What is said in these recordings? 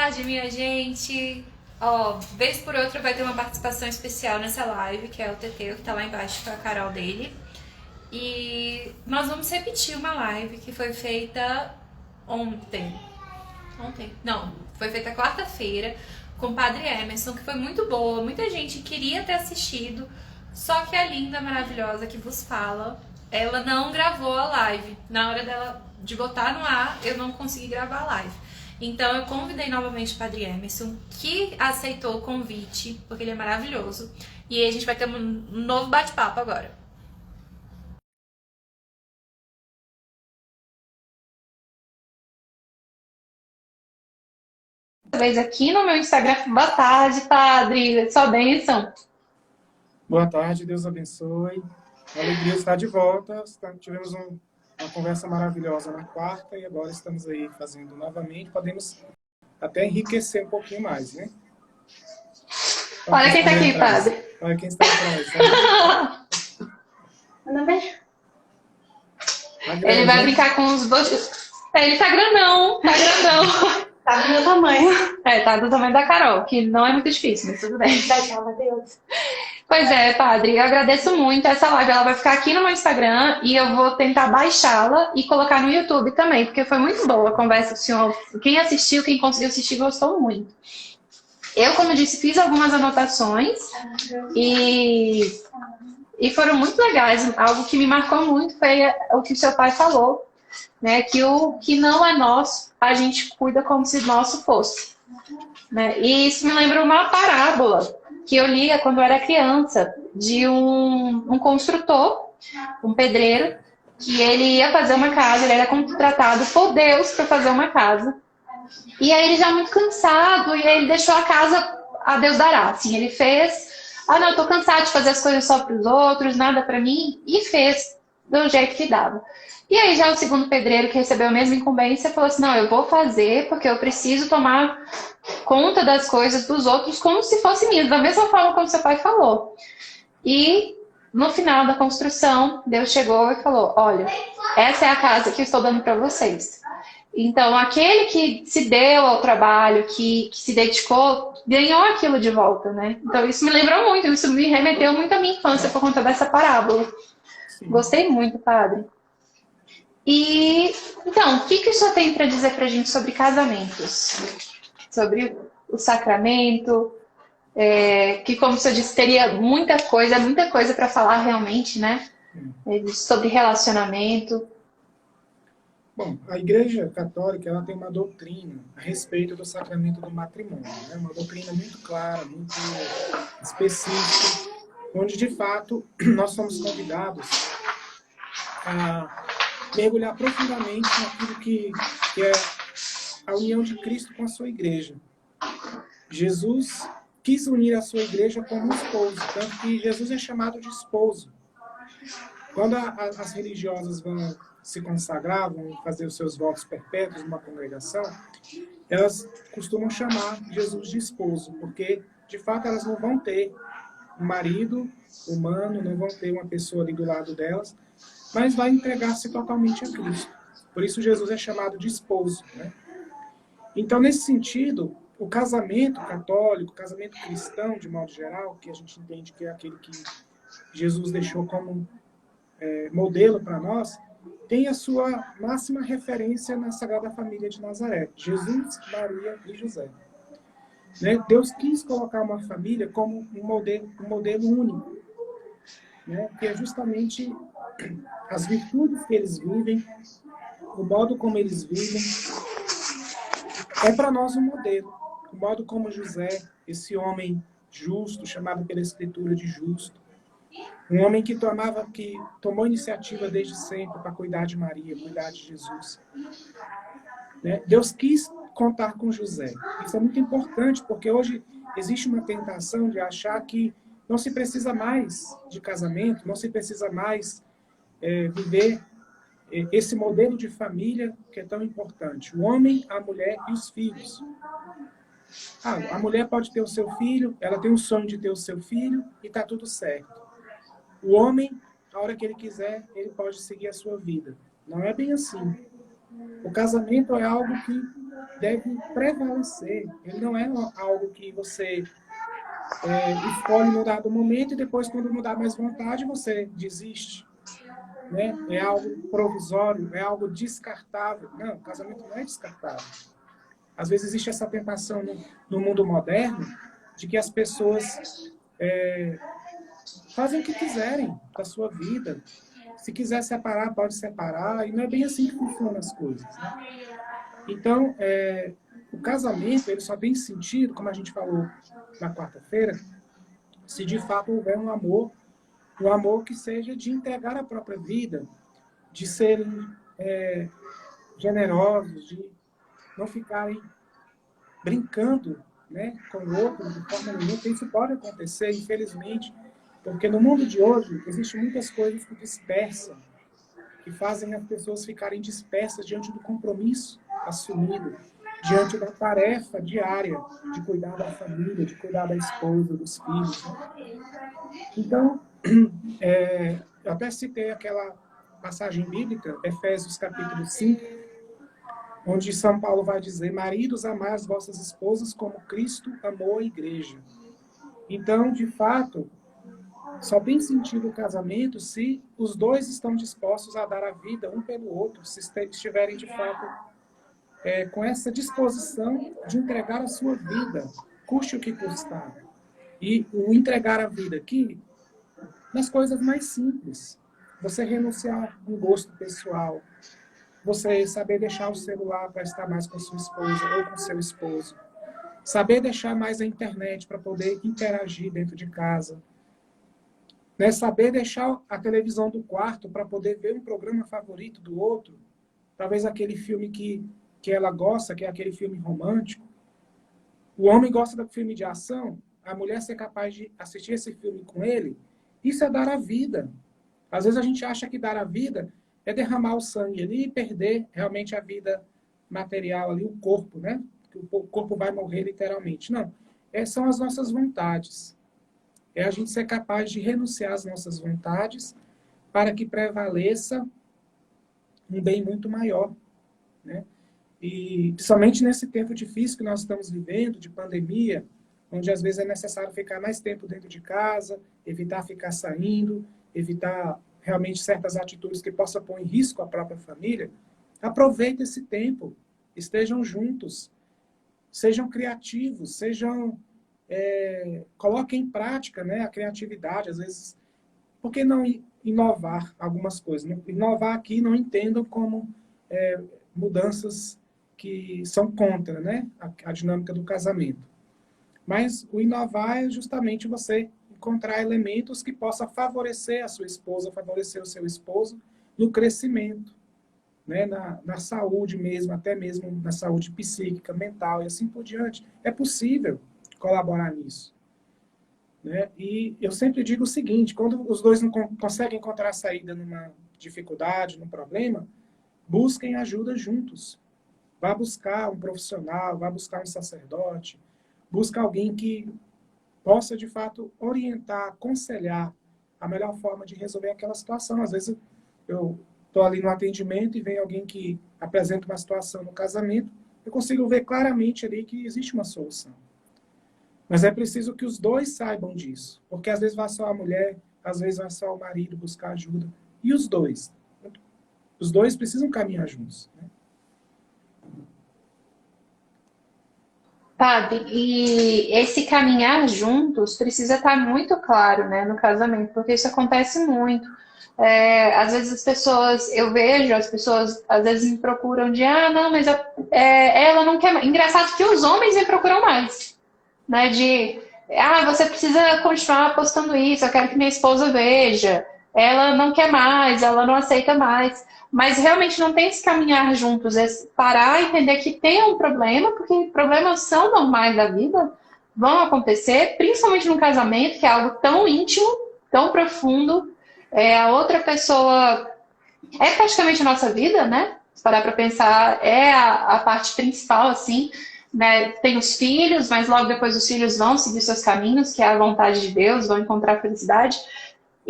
tarde, minha gente. Ó, vez por outra vai ter uma participação especial nessa live, que é o Teteu, que tá lá embaixo com a Carol dele. E nós vamos repetir uma live que foi feita ontem. Ontem? Não, foi feita quarta-feira com o Padre Emerson, que foi muito boa. Muita gente queria ter assistido, só que a linda, maravilhosa que vos fala, ela não gravou a live. Na hora dela de botar no ar, eu não consegui gravar a live. Então eu convidei novamente o Padre Emerson, que aceitou o convite, porque ele é maravilhoso. E aí a gente vai ter um novo bate-papo agora. Vez aqui no meu Instagram. Boa tarde, Padre. Sua bênção. Boa tarde, Deus abençoe. É uma alegria estar de volta. Tivemos uma conversa maravilhosa na quarta e agora estamos aí fazendo novamente. Podemos até enriquecer um pouquinho mais, né? Então, olha quem está aqui, Padre. Olha quem está atrás. Manda beijo. Ele vai brincar com os dois. Ele tá grandão, tá grandão. Tá do meu tamanho. Tá do tamanho da Carol, que não é muito difícil, mas tudo bem. Graças a Deus. Pois é, Padre, eu agradeço muito essa live. Ela vai ficar aqui no meu Instagram e eu vou tentar baixá-la e colocar no YouTube também, porque foi muito boa a conversa com o senhor. Quem assistiu, quem conseguiu assistir, gostou muito. Eu, como disse, fiz algumas anotações e foram muito legais. Algo que me marcou muito foi o que o seu pai falou, né? Que o que não é nosso, a gente cuida como se nosso fosse. Né? E isso me lembra uma parábola que eu lia quando eu era criança, de um construtor, um pedreiro, que ele ia fazer uma casa, ele era contratado por Deus para fazer uma casa. E aí ele já muito cansado, e aí ele deixou a casa a Deus dará. Assim, ele fez, não, eu tô cansado de fazer as coisas só para os outros, nada para mim, e fez do jeito que dava. E aí já o segundo pedreiro, que recebeu a mesma incumbência, falou assim, não, eu vou fazer porque eu preciso tomar conta das coisas dos outros como se fosse minha, da mesma forma como seu pai falou. E no final da construção, Deus chegou e falou, olha, essa é a casa que eu estou dando para vocês. Então, aquele que se deu ao trabalho, que se dedicou, ganhou aquilo de volta, né? Então, isso me lembrou muito, isso me remeteu muito à minha infância por conta dessa parábola. Sim. Gostei muito, Padre. E, então, o que o senhor tem para dizer para a gente sobre casamentos? Sobre o sacramento, que, como o senhor disse, teria muita coisa para falar realmente, né? Sobre relacionamento. Bom, a Igreja Católica ela tem uma doutrina a respeito do sacramento do matrimônio, né? Uma doutrina muito clara, muito específica, onde, de fato, nós somos convidados a mergulhar profundamente naquilo que é a união de Cristo com a sua igreja. Jesus quis unir a sua igreja como um esposo, tanto que Jesus é chamado de esposo. Quando as religiosas vão se consagrar, vão fazer os seus votos perpétuos numa congregação, elas costumam chamar Jesus de esposo, porque, de fato, elas não vão ter um marido humano, não vão ter uma pessoa ali do lado delas, mas vai entregar-se totalmente a Cristo. Por isso Jesus é chamado de esposo, né? Então, nesse sentido, o casamento católico, o casamento cristão, de modo geral, que a gente entende que é aquele que Jesus deixou como modelo para nós, tem a sua máxima referência na Sagrada Família de Nazaré, Jesus, Maria e José. Né? Deus quis colocar uma família como um modelo único, né? Que é justamente as virtudes que eles vivem, o modo como eles vivem, é para nós um modelo. O modo como José, esse homem justo, chamado pela Escritura de justo, um homem que tomou iniciativa desde sempre para cuidar de Maria, cuidar de Jesus. Né? Deus quis contar com José. Isso é muito importante, porque hoje existe uma tentação de achar que não se precisa mais de casamento, não se precisa mais viver esse modelo de família que é tão importante. O homem, a mulher e os filhos. A mulher pode ter o seu filho, ela tem o sonho de ter o seu filho e está tudo certo. O homem, a hora que ele quiser, ele pode seguir a sua vida. Não é bem assim. O casamento é algo que deve prevalecer. Ele não é algo que você escolhe no dado momento e depois, quando não dá mais vontade, você desiste. Né? É algo provisório, é algo descartável. Não, o casamento não é descartável. Às vezes existe essa tentação no mundo moderno de que as pessoas fazem o que quiserem da sua vida. Se quiser separar, pode separar, e não é bem assim que funcionam as coisas. Né? Então, o casamento ele só tem sentido, como a gente falou na quarta-feira, se de fato houver um amor que seja de entregar a própria vida, de serem generosos, de não ficarem brincando, né, com o outro de forma nenhuma. Isso pode acontecer, infelizmente, porque no mundo de hoje existem muitas coisas que dispersam, que fazem as pessoas ficarem dispersas diante do compromisso assumido, diante da tarefa diária de cuidar da família, de cuidar da esposa, dos filhos. Né? Então, eu até citei aquela passagem bíblica, Efésios capítulo 5, onde São Paulo vai dizer: maridos, amai as vossas esposas como Cristo amou a igreja. Então, de fato, só tem sentido o casamento se os dois estão dispostos a dar a vida um pelo outro, se estiverem, de fato, com essa disposição de entregar a sua vida, custe o que custar. E o entregar a vida aqui, nas coisas mais simples. Você renunciar a um gosto pessoal, você saber deixar o celular para estar mais com sua esposa ou com seu esposo, saber deixar mais a internet para poder interagir dentro de casa, né? Saber deixar a televisão do quarto para poder ver um programa favorito do outro, talvez aquele filme que ela gosta, que é aquele filme romântico. O homem gosta do filme de ação, a mulher ser capaz de assistir esse filme com ele, isso é dar a vida. Às vezes a gente acha que dar a vida é derramar o sangue ali e perder realmente a vida material ali, o corpo, né? Que o corpo vai morrer literalmente. Não, são as nossas vontades. É a gente ser capaz de renunciar às nossas vontades para que prevaleça um bem muito maior, né? E principalmente nesse tempo difícil que nós estamos vivendo, de pandemia, onde às vezes é necessário ficar mais tempo dentro de casa, evitar ficar saindo, evitar realmente certas atitudes que possam pôr em risco a própria família. Aproveite esse tempo, estejam juntos, sejam criativos, coloquem em prática, né, a criatividade. Às vezes, por que não inovar algumas coisas? Inovar aqui não entendam como mudanças que são contra, né, a dinâmica do casamento. Mas o inovar é justamente você encontrar elementos que possam favorecer a sua esposa, favorecer o seu esposo no crescimento, né, na saúde mesmo, até mesmo na saúde psíquica, mental e assim por diante. É possível colaborar nisso. Né? E eu sempre digo o seguinte: quando os dois não conseguem encontrar saída numa dificuldade, num problema, busquem ajuda juntos. Vá buscar um profissional, vá buscar um sacerdote, busca alguém que possa, de fato, orientar, aconselhar a melhor forma de resolver aquela situação. Às vezes eu estou ali no atendimento e vem alguém que apresenta uma situação no casamento, eu consigo ver claramente ali que existe uma solução. Mas é preciso que os dois saibam disso, porque às vezes vai só a mulher, às vezes vai só o marido buscar ajuda. E os dois? Os dois precisam caminhar juntos, né? Sabe, e esse caminhar juntos precisa estar muito claro, né, no casamento, porque isso acontece muito. Às vezes eu vejo as pessoas, às vezes me procuram de, não, mas ela não quer mais. Engraçado que os homens me procuram mais, né, você precisa continuar postando isso, eu quero que minha esposa veja. Ela não quer mais, ela não aceita mais. Mas realmente não tem esse caminhar juntos, é parar e entender que tem um problema, porque problemas são normais da vida, vão acontecer, principalmente no casamento, que é algo tão íntimo, tão profundo. A outra pessoa é praticamente a nossa vida, né? Se parar para pensar, é a parte principal, assim, né? Tem os filhos, mas logo depois os filhos vão seguir seus caminhos, que é a vontade de Deus, vão encontrar felicidade.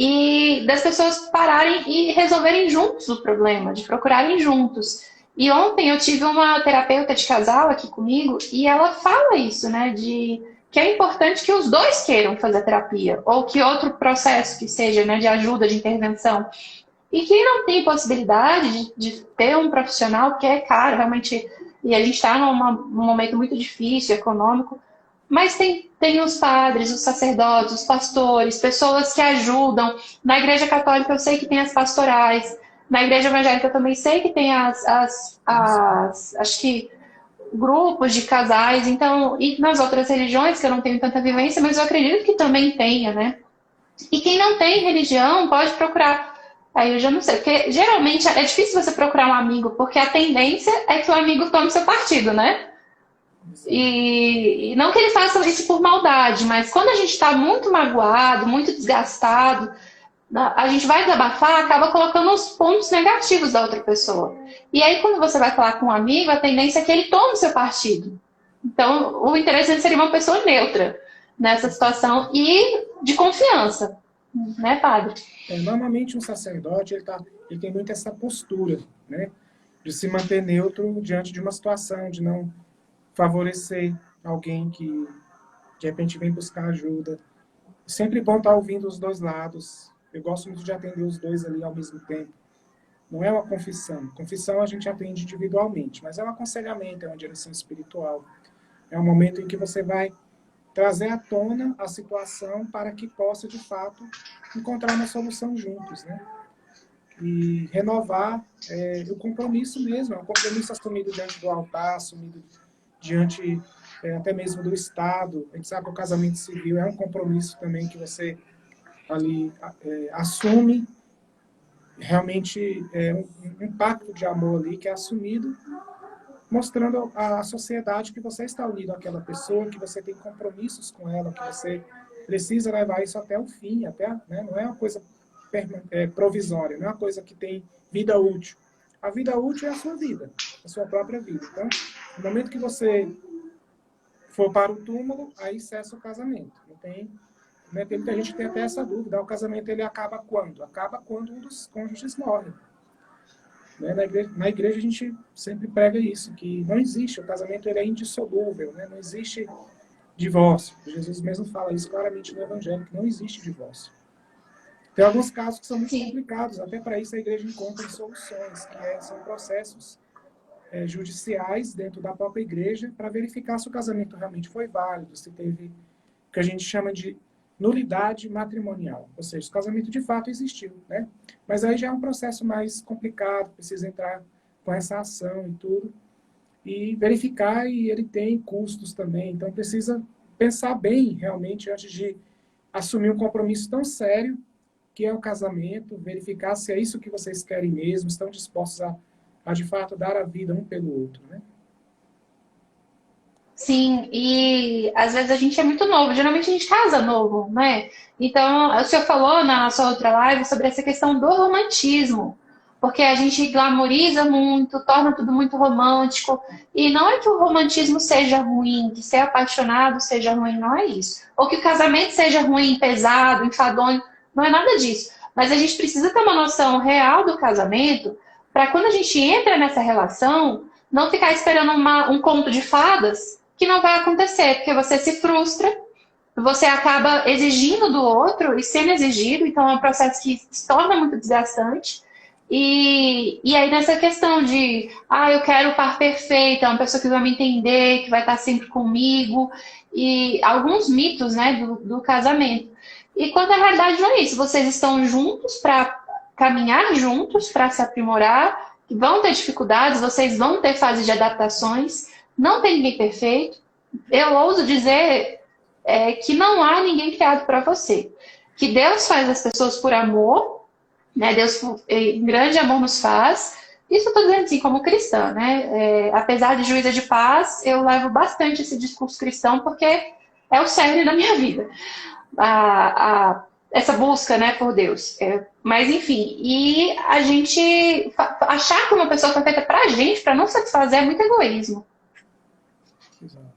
E das pessoas pararem e resolverem juntos o problema, de procurarem juntos. E ontem eu tive uma terapeuta de casal aqui comigo e ela fala isso, né? De que é importante que os dois queiram fazer terapia, ou que outro processo que seja, né, de ajuda, de intervenção. E quem não tem possibilidade de ter um profissional, que é caro, realmente, e a gente está num momento muito difícil, econômico, mas tem os padres, os sacerdotes, os pastores, pessoas que ajudam. Na Igreja Católica eu sei que tem as pastorais, na Igreja Evangélica eu também sei que tem acho que grupos de casais, então, e nas outras religiões que eu não tenho tanta vivência, mas eu acredito que também tenha, né? E quem não tem religião pode procurar. Aí eu já não sei, porque geralmente é difícil você procurar um amigo, porque a tendência é que o amigo tome seu partido, né? E não que ele faça isso por maldade, mas quando a gente está muito magoado, muito desgastado, a gente vai desabafar, acaba colocando os pontos negativos da outra pessoa. E aí, quando você vai falar com um amigo, a tendência é que ele tome seu partido. Então, o interessante seria uma pessoa neutra nessa situação e de confiança, né, padre? Normalmente um sacerdote ele tem muito essa postura, né, de se manter neutro diante de uma situação, de não favorecer alguém que de repente vem buscar ajuda. Sempre bom estar ouvindo os dois lados. Eu gosto muito de atender os dois ali ao mesmo tempo. Não é uma confissão. Confissão a gente atende individualmente, mas é um aconselhamento, é uma direção espiritual. É um momento em que você vai trazer à tona a situação para que possa, de fato, encontrar uma solução juntos, né? E renovar o compromisso mesmo, é um compromisso assumido diante do altar, assumido diante até mesmo do Estado. A gente sabe que o casamento civil é um compromisso também que você ali assume, realmente um pacto de amor ali que é assumido, mostrando à sociedade que você está unido àquela pessoa, que você tem compromissos com ela, que você precisa levar isso até o fim, né, não é uma coisa provisória, não é uma coisa que tem vida útil. A vida útil é a sua vida, a sua própria vida. Então, no momento que você for para o túmulo, aí cessa o casamento. Não tem, né, tem muita gente que tem até essa dúvida. O casamento ele acaba quando? Acaba quando um dos cônjuges morre. Né? Na igreja a gente sempre prega isso, que não existe, o casamento ele é indissolúvel, né? Não existe divórcio. Jesus mesmo fala isso claramente no Evangelho, que não existe divórcio. Tem alguns casos que são muito complicados, até para isso a igreja encontra soluções, que são processos judiciais dentro da própria igreja para verificar se o casamento realmente foi válido, se teve o que a gente chama de nulidade matrimonial, ou seja, o casamento de fato existiu, né? Mas aí já é um processo mais complicado, precisa entrar com essa ação e tudo, e verificar, e ele tem custos também, então precisa pensar bem realmente antes de assumir um compromisso tão sério que é o casamento, verificar se é isso que vocês querem mesmo, estão dispostos a de fato dar a vida um pelo outro, né? Sim, e às vezes a gente é muito novo, geralmente a gente casa novo, né? Então, o senhor falou na sua outra live sobre essa questão do romantismo, porque a gente glamoriza muito, torna tudo muito romântico, e não é que o romantismo seja ruim, que ser apaixonado seja ruim, não é isso. Ou que o casamento seja ruim, pesado, enfadonho, não é nada disso. Mas a gente precisa ter uma noção real do casamento, para quando a gente entra nessa relação, não ficar esperando um conto de fadas que não vai acontecer, porque você se frustra, você acaba exigindo do outro e sendo exigido, então é um processo que se torna muito desgastante. E aí nessa questão de, eu quero o par perfeito, é uma pessoa que vai me entender, que vai estar sempre comigo, e alguns mitos, né, do casamento. E quando a realidade não é isso, vocês estão juntos para caminhar juntos, para se aprimorar, vão ter dificuldades, vocês vão ter fases de adaptações, não tem ninguém perfeito. Eu ouso dizer que não há ninguém criado para você. Que Deus faz as pessoas por amor, né? Deus em grande amor nos faz. Isso eu estou dizendo assim, como cristã, né? Apesar de juíza de paz, eu levo bastante esse discurso cristão porque é o cerne da minha vida. Essa busca, né, por Deus. Mas, enfim, e a gente achar que uma pessoa foi feita pra gente, pra não satisfazer, é muito egoísmo. Exato.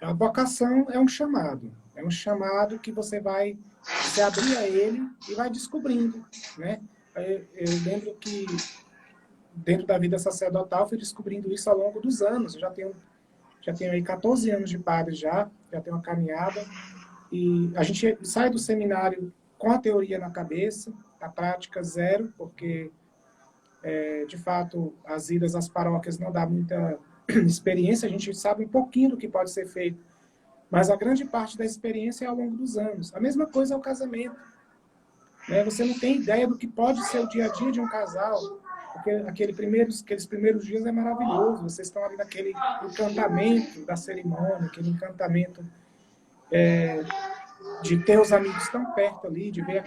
A vocação é um chamado. É um chamado que você vai se abrir a ele e vai descobrindo, né? Eu lembro que dentro da vida sacerdotal, fui descobrindo isso ao longo dos anos. Eu já tenho aí 14 anos de padre já tenho uma caminhada. E a gente sai do seminário com a teoria na cabeça, a prática zero, porque, de fato, as idas às paróquias não dá muita experiência, a gente sabe um pouquinho do que pode ser feito, mas a grande parte da experiência é ao longo dos anos. A mesma coisa é o casamento. Né? Você não tem ideia do que pode ser o dia a dia de um casal, porque aqueles primeiros dias é maravilhoso, vocês estão ali naquele encantamento da cerimônia, aquele encantamento de ter os amigos tão perto ali, de ver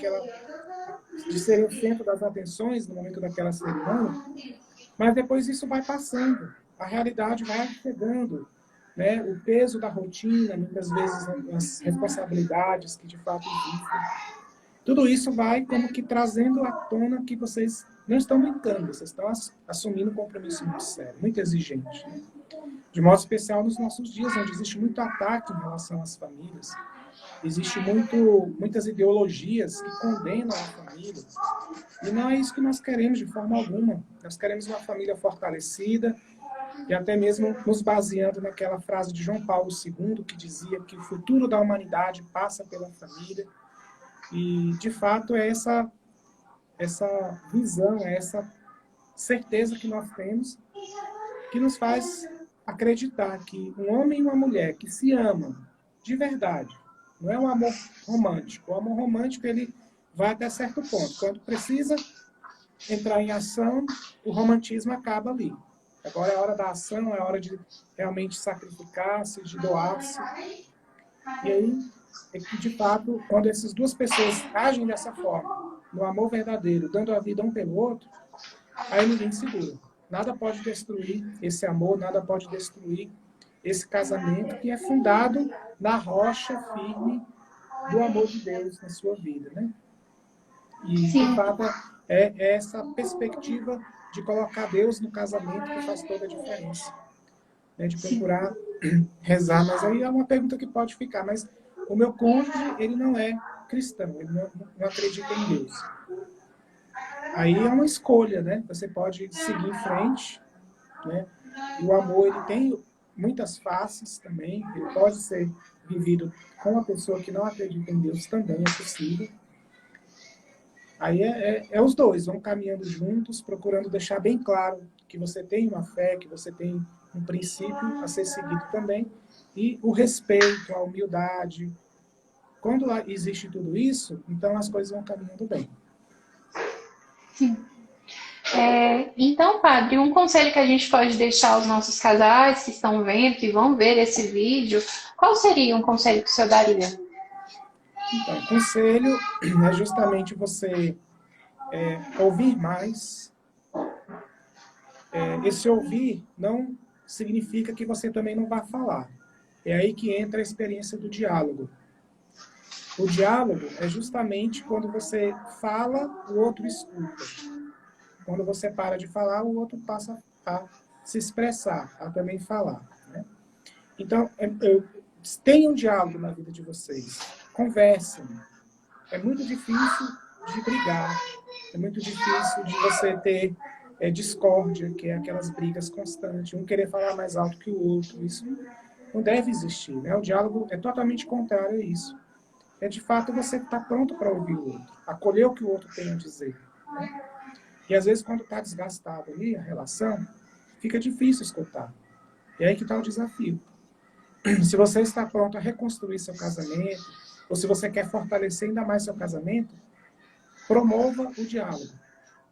de serem o centro das atenções no momento daquela cerimônia, mas depois isso vai passando, a realidade vai chegando, né? O peso da rotina, muitas vezes as responsabilidades que de fato existem, tudo isso vai como que trazendo à tona que vocês não estão brincando, vocês estão assumindo um compromisso muito sério, muito exigente. Né? De modo especial nos nossos dias, onde existe muito ataque em relação às famílias, existe muitas ideologias que condenam a família, e não é isso que nós queremos de forma alguma. Nós queremos uma família fortalecida, e até mesmo nos baseando naquela frase de João Paulo II, que dizia que o futuro da humanidade passa pela família. E, de fato, é essa visão, é essa certeza que nós temos, que nos faz acreditar que um homem e uma mulher que se amam de verdade, não é um amor romântico. O amor romântico, ele vai até certo ponto. Quando precisa entrar em ação, o romantismo acaba ali. Agora é a hora da ação, é a hora de realmente sacrificar-se, de doar-se. E aí, é que, de fato, quando essas duas pessoas agem dessa forma, no amor verdadeiro, dando a vida um pelo outro, aí ninguém segura. Nada pode destruir esse amor, nada pode destruir esse casamento que é fundado na rocha firme do amor de Deus na sua vida, né? E, Sim. de fato, é essa perspectiva de colocar Deus no casamento que faz toda a diferença. Né? De procurar rezar. Mas aí é uma pergunta que pode ficar. Mas o meu cônjuge, ele não é cristão, ele não acredita em Deus. Aí é uma escolha, né? Você pode seguir em frente, né? E o amor, ele tem muitas faces também. Ele pode ser vivido com uma pessoa que não acredita em Deus, também é possível. Aí é os dois, vão caminhando juntos, procurando deixar bem claro que você tem uma fé, que você tem um princípio a ser seguido também, e o respeito, a humildade. Quando existe tudo isso, então as coisas vão caminhando bem. Sim. Então, padre, um conselho que a gente pode deixar aos nossos casais que estão vendo, que vão ver esse vídeo, qual seria um conselho que o senhor daria? Então, o conselho é justamente você ouvir mais. Esse ouvir não significa que você também não vai falar. É aí que entra a experiência do diálogo. O diálogo é justamente quando você fala, o outro escuta. Quando você para de falar, o outro passa a se expressar, a também falar. Né? Então, tenham um diálogo na vida de vocês. Conversem. É muito difícil de brigar. É muito difícil de você ter discórdia, que é aquelas brigas constantes. Um querer falar mais alto que o outro. Isso não deve existir. Né? O diálogo é totalmente contrário a isso. É, de fato, você estar pronto para ouvir o outro. Acolher o que o outro tem a dizer. Né? E, às vezes, quando está desgastado ali a relação, fica difícil escutar. E aí que está o desafio. Se você está pronto a reconstruir seu casamento, ou se você quer fortalecer ainda mais seu casamento, promova o diálogo.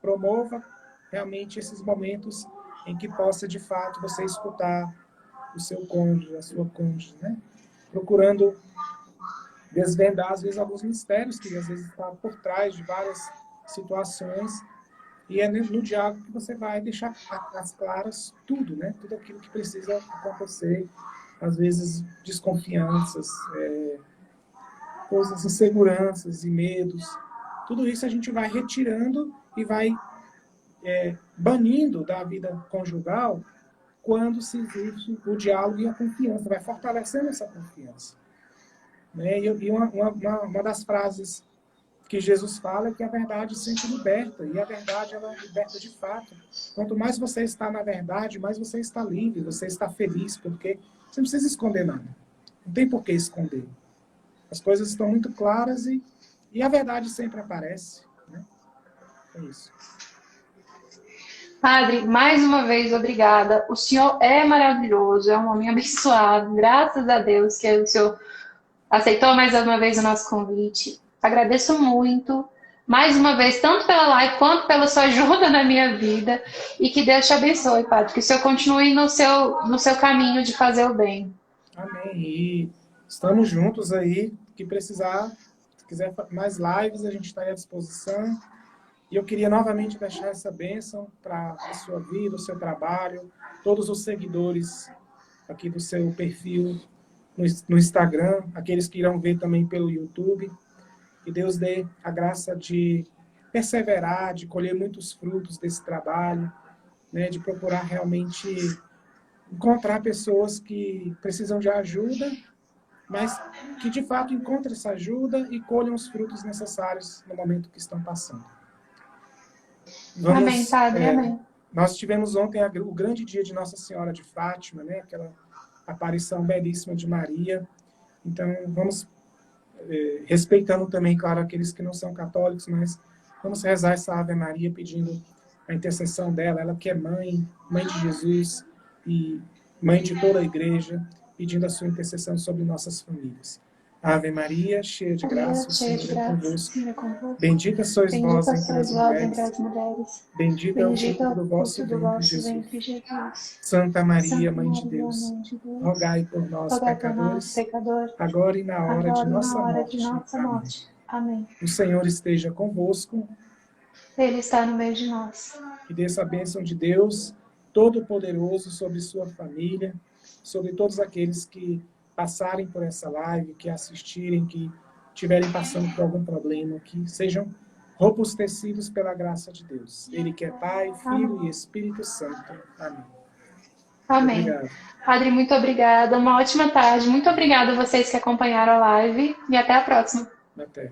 Promova realmente esses momentos em que possa, de fato, você escutar o seu cônjuge, a sua cônjuge, né? Procurando desvendar, às vezes, alguns mistérios que, às vezes, estão por trás de várias situações. E é no diálogo que você vai deixar às claras tudo, né? Tudo aquilo que precisa acontecer. Às vezes, desconfianças, coisas, inseguranças e medos. Tudo isso a gente vai retirando e vai banindo da vida conjugal quando se existe o diálogo e a confiança. Vai fortalecendo essa confiança. Né? E uma das frases que Jesus fala é que a verdade sempre liberta, e a verdade ela liberta de fato. Quanto mais você está na verdade, mais você está livre, você está feliz, porque você não precisa esconder nada. Não tem por que esconder. As coisas estão muito claras e a verdade sempre aparece. Né? É isso. Padre, mais uma vez, obrigada. O senhor é maravilhoso, é um homem abençoado. Graças a Deus que o senhor aceitou mais uma vez o nosso convite. Agradeço muito, mais uma vez, tanto pela live quanto pela sua ajuda na minha vida. E que Deus te abençoe, Padre. Que o senhor continue no seu caminho de fazer o bem. Amém. E estamos juntos aí. Que precisar, se quiser mais lives, a gente está à disposição. E eu queria novamente deixar essa bênção para a sua vida, o seu trabalho, todos os seguidores aqui do seu perfil no Instagram, aqueles que irão ver também pelo YouTube. Que Deus dê a graça de perseverar, de colher muitos frutos desse trabalho, né, de procurar realmente encontrar pessoas que precisam de ajuda, mas que de fato encontrem essa ajuda e colham os frutos necessários no momento que estão passando. Amém, Padre, amém. Nós tivemos ontem o grande dia de Nossa Senhora de Fátima, né? Aquela aparição belíssima de Maria. Então, vamos, respeitando também, claro, aqueles que não são católicos, mas vamos rezar essa Ave Maria pedindo a intercessão dela, ela que é mãe de Jesus e mãe de toda a igreja, pedindo a sua intercessão sobre nossas famílias. Ave Maria, cheia de graça, o Senhor é convosco. Bendita sois vós entre as mulheres. Bendito é o fruto do vosso ventre, Jesus. Santa Maria, Mãe de Deus, rogai por nós, pecadores, agora e na hora de nossa morte. Amém. O Senhor esteja convosco. Ele está no meio de nós. Que desça a bênção de Deus, Todo-Poderoso, sobre sua família, sobre todos aqueles que passarem por essa live, que assistirem, que estiverem passando por algum problema, que sejam robustecidos pela graça de Deus. Ele que é Pai, Filho e Espírito Santo. Amém. Amém. Obrigado. Padre, muito obrigada. Uma ótima tarde. Muito obrigada a vocês que acompanharam a live e até a próxima. Até.